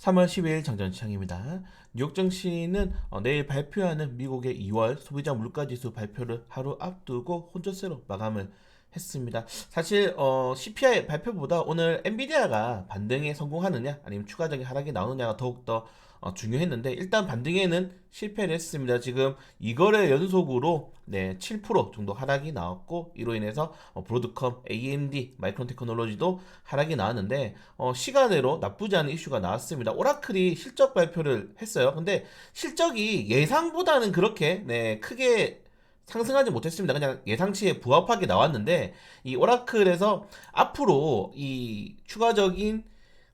3월 12일 정전시장입니다. 뉴욕 증시는 내일 발표하는 미국의 2월 소비자 물가지수 발표를 하루 앞두고 혼조세로 마감을 했습니다. 사실 CPI 발표보다 오늘 엔비디아가 반등에 성공하느냐 아니면 추가적인 하락이 나오느냐가 더욱더 중요했는데 일단 반등에는 실패를 했습니다. 지금 이거래 연속으로 7% 정도 하락이 나왔고 이로 인해서 브로드컴, AMD, 마이크론 테크놀로지도 하락이 나왔는데 시간으로 나쁘지 않은 이슈가 나왔습니다. 오라클이 실적 발표를 했어요. 근데 실적이 예상보다는 그렇게 크게 상승하지 못했습니다. 그냥 예상치에 부합하게 나왔는데 이 오라클에서 앞으로 이 추가적인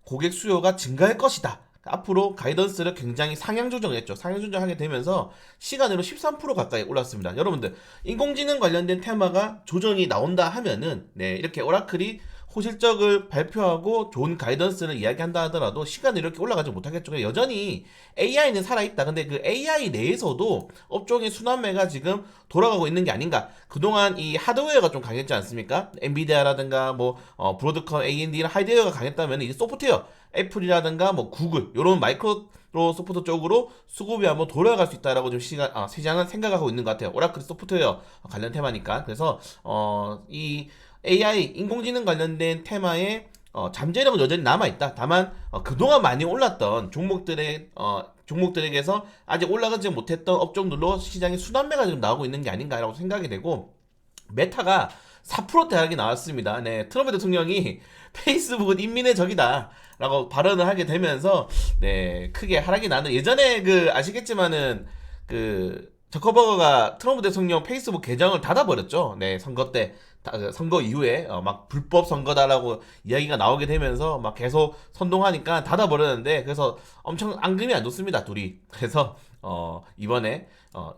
고객 수요가 증가할 것이다. 앞으로 가이던스를 굉장히 상향 조정을 했죠. 상향 조정하게 되면서 시간으로 13% 가까이 올랐습니다. 여러분들 인공지능 관련된 테마가 조정이 나온다 하면은 이렇게 오라클이 호실적을 발표하고 좋은 가이던스를 이야기한다 하더라도 시간이 이렇게 올라가지 못하겠죠. 여전히 AI는 살아있다. 근데 그 AI 내에서도 업종의 순환매가 지금 돌아가고 있는 게 아닌가. 그동안 이 하드웨어가 좀 강했지 않습니까? 엔비디아라든가 브로드컴, AMD나 하드웨어가 강했다면 이제 소프트웨어, 애플이라든가 구글 이런 마이크로소프트 쪽으로 수급이 한번 돌아갈 수 있다라고 좀 시장은 생각하고 있는 것 같아요. 오라클 소프트웨어 관련 테마니까. 그래서 이 AI 인공지능 관련된 테마에 잠재력은 여전히 남아있다. 다만 그동안 많이 올랐던 종목들에게서 아직 올라가지 못했던 업종들로 시장의 순환매가 지금 나오고 있는 게 아닌가라고 생각이 되고 메타가 4% 하락이 나왔습니다. 트럼프 대통령이 페이스북은 인민의 적이다 라고 발언을 하게 되면서 크게 하락이 나는 예전에 아시겠지만은 저커버거가 트럼프 대통령 페이스북 계정을 닫아버렸죠. 선거 때 선거 이후에 막 불법 선거다라고 이야기가 나오게 되면서 막 계속 선동하니까 닫아버렸는데 그래서 엄청 앙금이 안 좋습니다 둘이. 그래서 이번에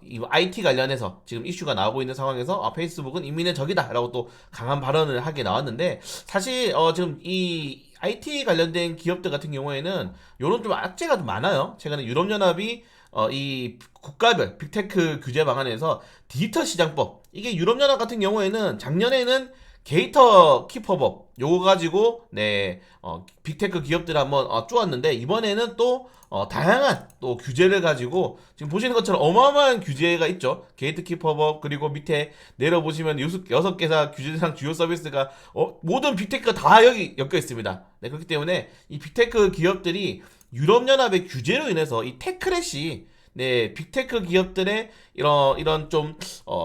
이 IT 관련해서 지금 이슈가 나오고 있는 상황에서 페이스북은 인민의 적이다라고 또 강한 발언을 하게 나왔는데 사실 지금 이 IT 관련된 기업들 같은 경우에는 요런 좀 악재가 좀 많아요. 최근에 유럽연합이 이 국가별 빅테크 규제 방안에서 디지털 시장법 이게 유럽연합 같은 경우에는 작년에는 게이터 키퍼법 요거 가지고 빅테크 기업들 한번 쪼았는데 이번에는 또 다양한 또 규제를 가지고 지금 보시는 것처럼 어마어마한 규제가 있죠. 게이트키퍼법 그리고 밑에 내려보시면 6개사 규제상 주요 서비스가 모든 빅테크가 다 여기 엮여 있습니다. 그렇기 때문에 이 빅테크 기업들이 유럽연합의 규제로 인해서 이 테크렛이 빅테크 기업들의 이런 좀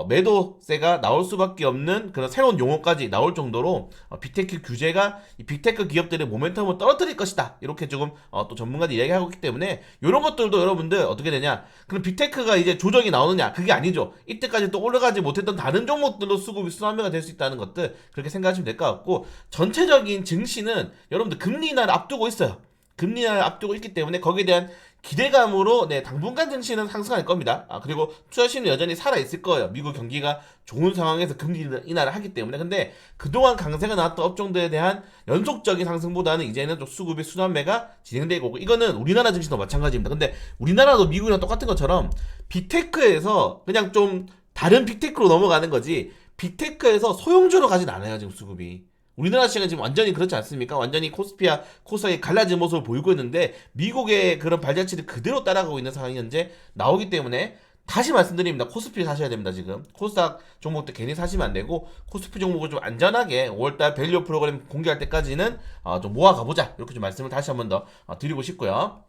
매도세가 나올 수밖에 없는 그런 새로운 용어까지 나올 정도로 빅테크 규제가 이 빅테크 기업들의 모멘텀을 떨어뜨릴 것이다. 이렇게 조금 또 전문가들이 이야기하고 있기 때문에 이런 것들도 여러분들 어떻게 되냐? 그럼 빅테크가 이제 조정이 나오느냐? 그게 아니죠. 이때까지 또 올라가지 못했던 다른 종목들로 수급이 순환매가 될 수 있다는 것들 그렇게 생각하시면 될 것 같고 전체적인 증시는 여러분들 금리 인하를 앞두고 있어요. 금리 인하를 앞두고 있기 때문에 거기에 대한 기대감으로 당분간 증시는 상승할 겁니다. 그리고 투자심은 여전히 살아있을 거예요. 미국 경기가 좋은 상황에서 금리 인하를 하기 때문에. 근데 그동안 강세가 나왔던 업종들에 대한 연속적인 상승보다는 이제는 좀 수급의 순환매가 진행되고 오고 이거는 우리나라 증시도 마찬가지입니다. 근데 우리나라도 미국이랑 똑같은 것처럼 빅테크에서 그냥 좀 다른 빅테크로 넘어가는 거지 빅테크에서 소형주로 가진 않아요. 지금 수급이. 우리나라 시장은 지금 완전히 그렇지 않습니까? 완전히 코스피와 코스닥이 갈라진 모습을 보이고 있는데 미국의 그런 발자취를 그대로 따라가고 있는 상황이 현재 나오기 때문에 다시 말씀드립니다. 코스피 사셔야 됩니다. 지금 코스닥 종목도 괜히 사시면 안 되고 코스피 종목을 좀 안전하게 5월달 밸류 프로그램 공개할 때까지는 좀 모아가보자 이렇게 좀 말씀을 다시 한번 더 드리고 싶고요.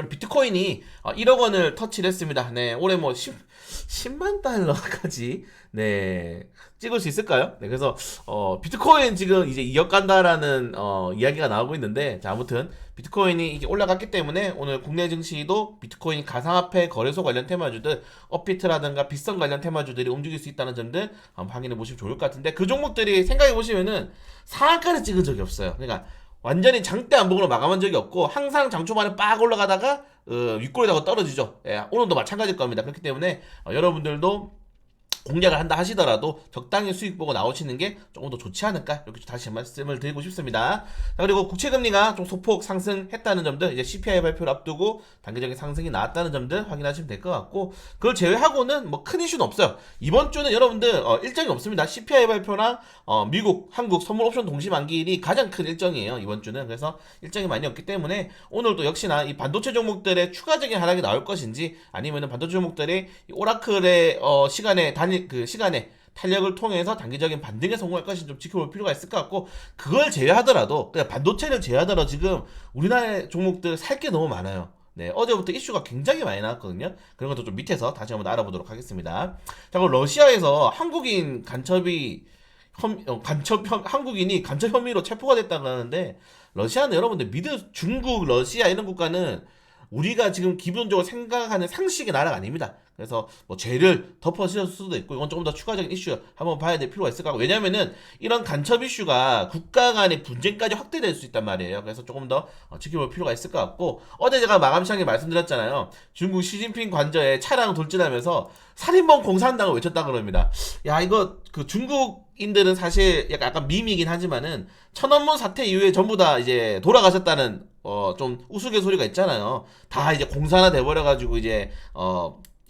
비트코인이 1억 원을 터치를 했습니다. 올해 10만 달러까지 찍을 수 있을까요? 그래서 비트코인 지금 이제 2억 간다라는 이야기가 나오고 있는데 자 아무튼 비트코인이 이게 올라갔기 때문에 오늘 국내 증시도 비트코인 가상화폐 거래소 관련 테마주들 업비트라든가 빗선 관련 테마주들이 움직일 수 있다는 점들 한번 확인해 보시면 좋을 것 같은데 그 종목들이 생각해 보시면은 상한가를 찍은 적이 없어요. 그러니까 완전히 장대 안봉으로 마감한 적이 없고 항상 장 초반에 빡 올라가다가 윗골에다가 떨어지죠. 오늘도 마찬가지일 겁니다. 그렇기 때문에 여러분들도 공략을 한다 하시더라도 적당히 수익 보고 나오시는 게 조금 더 좋지 않을까 이렇게 다시 말씀을 드리고 싶습니다. 자, 그리고 국채금리가 좀 소폭 상승했다는 점들, 이제 CPI 발표를 앞두고 단기적인 상승이 나왔다는 점들 확인하시면 될 것 같고, 그걸 제외하고는 뭐 큰 이슈는 없어요. 이번 주는 여러분들 일정이 없습니다. CPI 발표랑 미국, 한국 선물 옵션 동시 만기일이 가장 큰 일정이에요, 이번 주는. 그래서 일정이 많이 없기 때문에 오늘도 역시나 이 반도체 종목들의 추가적인 하락이 나올 것인지, 아니면은 반도체 종목들의 오라클의 시간에 탄력을 통해서 단기적인 반등에 성공할 것인지 좀 지켜볼 필요가 있을 것 같고, 그걸 제외하더라도, 그냥 반도체를 제외하더라도 지금 우리나라의 종목들 살 게 너무 많아요. 네, 어제부터 이슈가 굉장히 많이 나왔거든요. 그런 것도 좀 밑에서 다시 한번 알아보도록 하겠습니다. 자, 그럼 러시아에서 한국인이 간첩 혐의로 체포가 됐다고 하는데, 러시아는 여러분들 중국, 러시아 이런 국가는 우리가 지금 기본적으로 생각하는 상식의 나라가 아닙니다. 그래서 뭐 죄를 덮어씌울 수도 있고, 이건 조금 더 추가적인 이슈 한번 봐야 될 필요가 있을 것 같고, 왜냐면은 이런 간첩 이슈가 국가 간의 분쟁까지 확대될 수 있단 말이에요. 그래서 조금 더 지켜볼 필요가 있을 것 같고, 어제 제가 마감 시간에 말씀드렸잖아요. 중국 시진핑 관저에 차량 돌진하면서 살인범 공산당을 외쳤다 그럽니다. 야, 이거 그 중국인들은 사실 약간 밈이긴 하지만은 천안문 사태 이후에 전부 다 이제 돌아가셨다는 좀 우스갯소리가 있잖아요. 다 이제 공산화 돼버려가지고 이제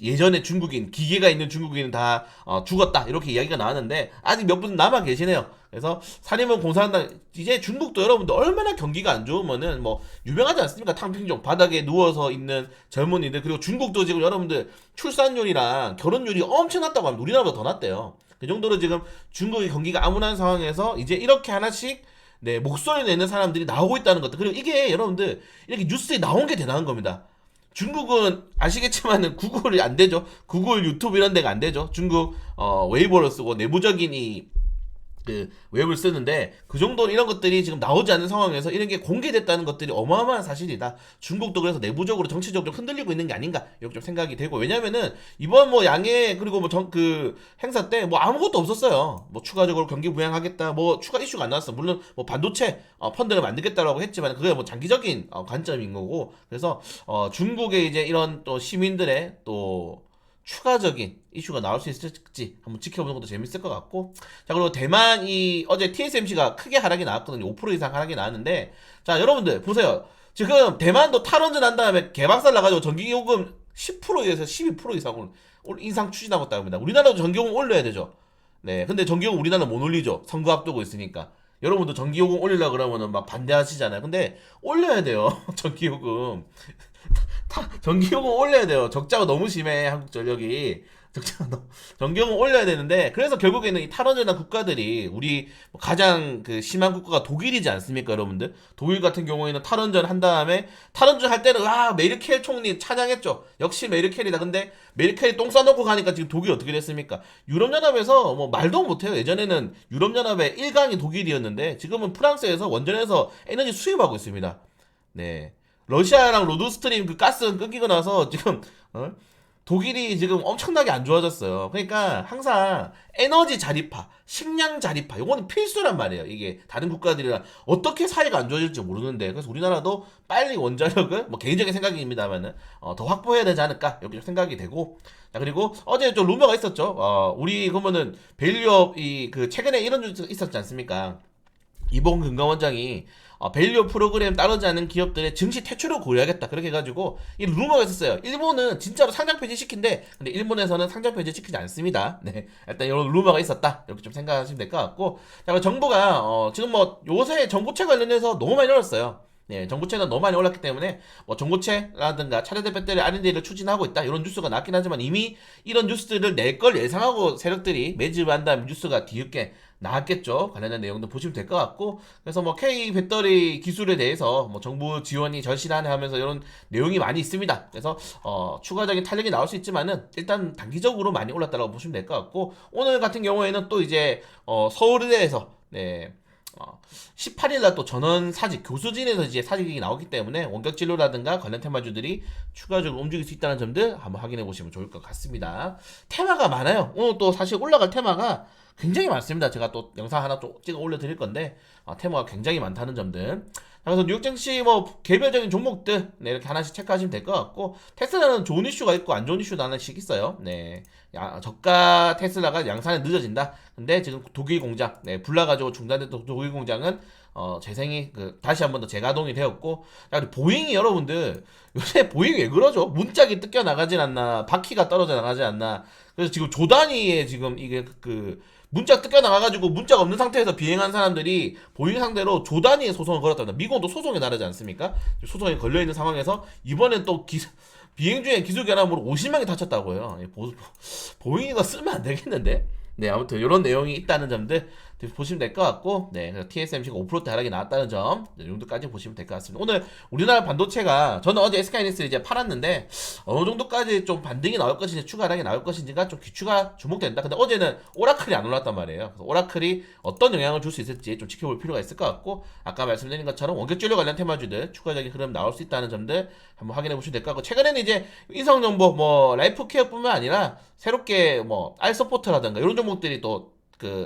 예전에 기계가 있는 중국인은 다 죽었다 이렇게 이야기가 나왔는데, 아직 몇 분 남아 계시네요. 그래서 살인범 공산당, 이제 중국도 여러분들 얼마나 경기가 안 좋으면은 뭐 유명하지 않습니까? 탕핑종 바닥에 누워서 있는 젊은이들. 그리고 중국도 지금 여러분들 출산율이랑 결혼율이 엄청 낮다고 합니다. 우리나라보다 더 낮대요. 그 정도로 지금 중국의 경기가 암울한 상황에서 이제 이렇게 하나씩 네, 목소리 내는 사람들이 나오고 있다는 것들. 그리고 이게 여러분들 이렇게 뉴스에 나온 게 대단한 겁니다. 중국은 아시겠지만은 구글이 안 되죠. 구글, 유튜브 이런 데가 안 되죠. 중국 웨이보를 쓰고 내부적인 그 웹을 쓰는데, 그 정도 이런 것들이 지금 나오지 않는 상황에서 이런 게 공개됐다는 것들이 어마어마한 사실이다. 중국도 그래서 내부적으로 정치적으로 좀 흔들리고 있는 게 아닌가 이렇게 좀 생각이 되고, 왜냐면은 이번 뭐 양해 그리고 뭐 그 행사 때 뭐 아무것도 없었어요. 뭐 추가적으로 경기 부양하겠다 뭐 추가 이슈가 안 나왔어. 물론 뭐 반도체 펀드를 만들겠다라고 했지만 그게 뭐 장기적인 관점인 거고, 그래서 중국의 이제 이런 또 시민들의 또 추가적인 이슈가 나올 수 있을지 한번 지켜보는 것도 재밌을 것 같고, 자, 그리고 대만이 어제 TSMC가 크게 하락이 나왔거든요. 5% 이상 하락이 나왔는데, 자, 여러분들 보세요. 지금 대만도 탈원전 한 다음에 개박살 나가지고 전기요금 10%에서 12% 이상을 인상 추진하고 있다고 합니다. 우리나라도 전기요금 올려야 되죠. 네, 근데 전기요금 우리나라는 못 올리죠. 선거 앞두고 있으니까. 여러분도 전기요금 올리려 그러면은 막 반대하시잖아요. 근데 올려야 돼요. 전기요금. 전기요금 올려야 돼요. 적자가 너무 심해, 한국전력이. 전기요금 올려야 되는데, 그래서 결국에는 이 탈원전한 국가들이, 우리 가장 그 심한 국가가 독일이지 않습니까, 여러분들? 독일 같은 경우에는 탈원전 한 다음에, 탈원전 할 때는 메르켈 총리 찬양했죠. 역시 메르켈이다. 근데 메르켈이 똥 싸놓고 가니까 지금 독일 어떻게 됐습니까? 유럽연합에서 뭐 말도 못해요. 예전에는 유럽연합의 1강이 독일이었는데 지금은 프랑스에서 원전에서 에너지 수입하고 있습니다. 네. 러시아랑 로드스트림 그 가스 끊기고 나서 지금 독일이 지금 엄청나게 안 좋아졌어요. 그러니까 항상 에너지 자립화, 식량 자립화, 요거는 필수란 말이에요. 이게 다른 국가들이랑 어떻게 사이가 안 좋아질지 모르는데, 그래서 우리나라도 빨리 원자력을 뭐 개인적인 생각입니다만은 더 확보해야 되지 않을까 이렇게 생각이 되고, 자, 그리고 어제 좀 루머가 있었죠. 우리 그러면은 밸류업 그 최근에 이런 뉴스 있었지 않습니까? 이봉 금감원장이 밸류 프로그램 따르지 않은 기업들의 증시 퇴출을 고려하겠다 그렇게 해가지고 이 루머가 있었어요. 일본은 진짜로 상장 폐지 시킨대. 근데 일본에서는 상장 폐지 시키지 않습니다. 네, 일단 이런 루머가 있었다 이렇게 좀 생각하시면 될 것 같고, 자, 정부가 지금 뭐 요새 전고체 관련해서 너무 많이 올랐어요. 네, 전고체는 너무 많이 올랐기 때문에 뭐 전고체라든가 차량대 배터리 R&D를 추진하고 있다 이런 뉴스가 났긴 하지만, 이미 이런 뉴스들을 낼 걸 예상하고 세력들이 매집한다는 뉴스가 뒤늦게 나왔겠죠. 관련된 내용도 보시면 될 것 같고, 그래서 뭐 K 배터리 기술에 대해서 뭐 정부 지원이 절실하네 하면서 이런 내용이 많이 있습니다. 그래서 추가적인 탄력이 나올 수 있지만은 일단 단기적으로 많이 올랐다고 보시면 될 것 같고, 오늘 같은 경우에는 또 이제 서울대에서 18일날 또 전원 사직, 교수진에서 이제 사직이 나오기 때문에 원격 진료라든가 관련 테마주들이 추가적으로 움직일 수 있다는 점들 한번 확인해 보시면 좋을 것 같습니다. 테마가 많아요. 오늘 또 사실 올라갈 테마가 굉장히 많습니다. 제가 또 영상 하나 좀 찍어 올려 드릴 건데 테마가 굉장히 많다는 점들. 그래서 뉴욕 증시 뭐 개별적인 종목들 네, 이렇게 하나씩 체크하시면 될 것 같고 테슬라는 좋은 이슈가 있고 안 좋은 이슈도 하나씩 있어요. 네, 저가 테슬라가 양산이 늦어진다. 근데 지금 독일 공장 불나가지고 중단됐던 독일 공장은 재생이 다시 한 번 더 재가동이 되었고 그리고 보잉이 여러분들 요새 보잉이 왜 그러죠? 문짝이 뜯겨 나가진 않나 바퀴가 떨어져 나가지 않나 그래서 지금 조 단위에 지금 이게 문짝 뜯겨 나가가지고 문짝 없는 상태에서 비행한 사람들이 보잉 상대로 조 단위의 소송을 걸었답니다. 미국도 소송에 나르지 않습니까? 소송에 걸려있는 상황에서 이번엔 또 비행 중에 기술 결함으로 50명이 다쳤다고 해요. 보잉 이거 쓰면 안 되겠는데? 네, 아무튼 이런 내용이 있다는 점들 보시면 될 것 같고, 네, TSMC가 5% 하락이 나왔다는 점, 이 정도까지 보시면 될 것 같습니다. 오늘 우리나라 반도체가, 저는 어제 SK하이닉스를 이제 팔았는데, 어느 정도까지 좀 반등이 나올 것인지, 추가 하락이 나올 것인지가 좀 귀추가 주목된다. 근데 어제는 오라클이 안 올랐단 말이에요. 그래서 오라클이 어떤 영향을 줄 수 있을지 좀 지켜볼 필요가 있을 것 같고, 아까 말씀드린 것처럼 원격진료 관련 테마주들, 추가적인 흐름 나올 수 있다는 점들 한번 확인해 보시면 될 것 같고, 최근에는 이제 인성정보, 뭐, 라이프 케어뿐만 아니라, 새롭게 뭐, 알서포트라든가, 이런 종목들이 또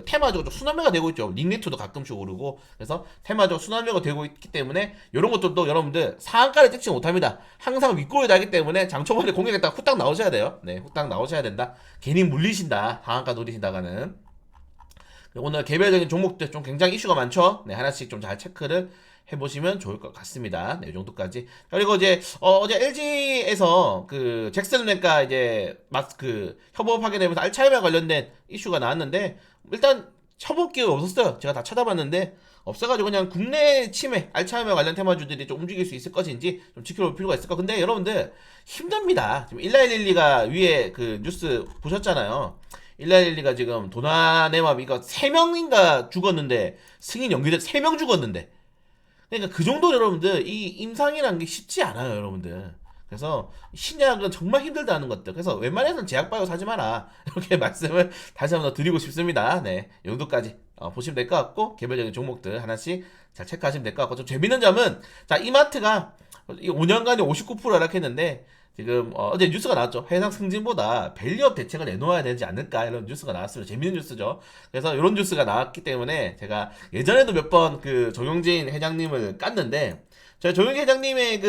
테마적으로 순환매가 되고 있죠. 링리트도 가끔씩 오르고 그래서 테마적으로 순환매가 되고 있기 때문에 이런 것들도 여러분들 상한가를 찍지 못합니다. 항상 윗골이 나기 때문에 장초반에 공격했다가 후딱 나오셔야 돼요. 네, 후딱 나오셔야 된다. 괜히 물리신다. 상한가 노리신다가는. 오늘 개별적인 종목들 좀 굉장히 이슈가 많죠. 네, 하나씩 좀 잘 체크를 해보시면 좋을 것 같습니다. 네, 이 정도까지. 그리고 이제 어제 LG에서 잭슨 렉과 이제 막 협업하게 되면서 알츠하이머 관련된 이슈가 나왔는데 일단 협업 기회가 없었어요. 제가 다 찾아봤는데 없어가지고 그냥 국내 치매 알츠하이머 관련 테마주들이 좀 움직일 수 있을 것인지 좀 지켜볼 필요가 있을 것. 근데 여러분들 힘듭니다. 지금 1112가 위에 뉴스 보셨잖아요. 1112가 지금 도나네맙 이거 3명인가 죽었는데 승인 연기돼 3명 죽었는데 그러니까 그 정도 여러분들 이 임상이라는 게 쉽지 않아요 여러분들. 그래서 신약은 정말 힘들다는 것들. 그래서 웬만해서는 제약바이오 사지 마라 이렇게 말씀을 다시 한번 더 드리고 싶습니다. 네, 이 정도까지 보시면 될 것 같고 개별적인 종목들 하나씩 잘 체크하시면 될 것 같고 좀 재밌는 점은 자 이마트가 5년간에 59% 하락했는데 지금 어제 뉴스가 나왔죠. 해상 승진보다 밸류업 대책을 내놓아야 되지 않을까 이런 뉴스가 나왔습니다. 재밌는 뉴스죠. 그래서 이런 뉴스가 나왔기 때문에 제가 예전에도 몇 번 정용진 회장님을 깠는데 저희 조용희 회장님의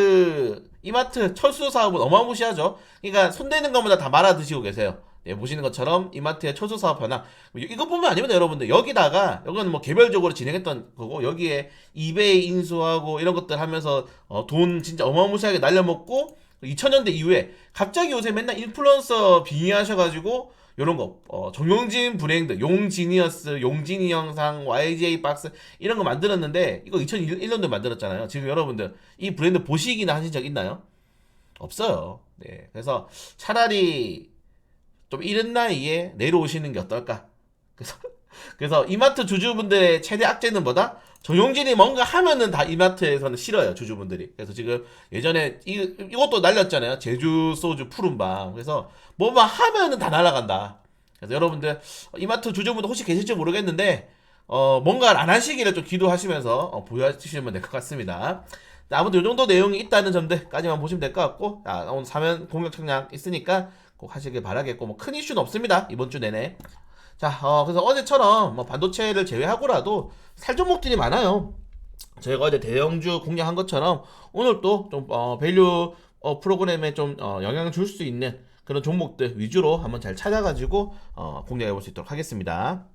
이마트 철수 사업은 어마무시하죠. 그러니까 손대는 것마다 다 말아 드시고 계세요. 네, 보시는 것처럼 이마트의 철수 사업 변화 이것뿐만 아닙니다 여러분들. 여기다가 이건 뭐 개별적으로 진행했던 거고 여기에 이베이 인수하고 이런 것들 하면서 돈 진짜 어마무시하게 날려먹고 2000년대 이후에 갑자기 요새 맨날 인플루언서 빙의하셔가지고 요런 거 정용진 브랜드 용지니어스 용진이 영상 YJ 박스 이런 거 만들었는데 이거 2001년도에 만들었잖아요. 지금 여러분들 이 브랜드 보시기나 하신 적 있나요? 없어요. 네, 그래서 차라리 좀 이른 나이에 내려오시는 게 어떨까. 그래서 이마트 주주분들의 최대 악재는 뭐다? 정용진이 뭔가 하면은 다 이마트에서는 싫어요 주주분들이. 그래서 지금 예전에 이것도 날렸잖아요. 제주 소주 푸른밤. 그래서 뭐만 하면은 다 날아간다. 그래서 여러분들 이마트 주주분들 혹시 계실지 모르겠는데 뭔가를 안 하시기를 좀 기도하시면서 보여주시면 될 것 같습니다. 아무튼 이 정도 내용이 있다는 점들까지만 보시면 될 것 같고 오늘 사면 공격 청량 있으니까 꼭 하시길 바라겠고 뭐 큰 이슈는 없습니다 이번 주 내내. 자, 그래서 어제처럼 뭐 반도체를 제외하고라도 살 종목들이 많아요. 저희가 어제 대형주 공략한 것처럼 오늘 또좀 밸류 프로그램에 좀 영향을 줄 수 있는 그런 종목들 위주로 한번 잘 찾아가지고 공략해 볼 수 있도록 하겠습니다.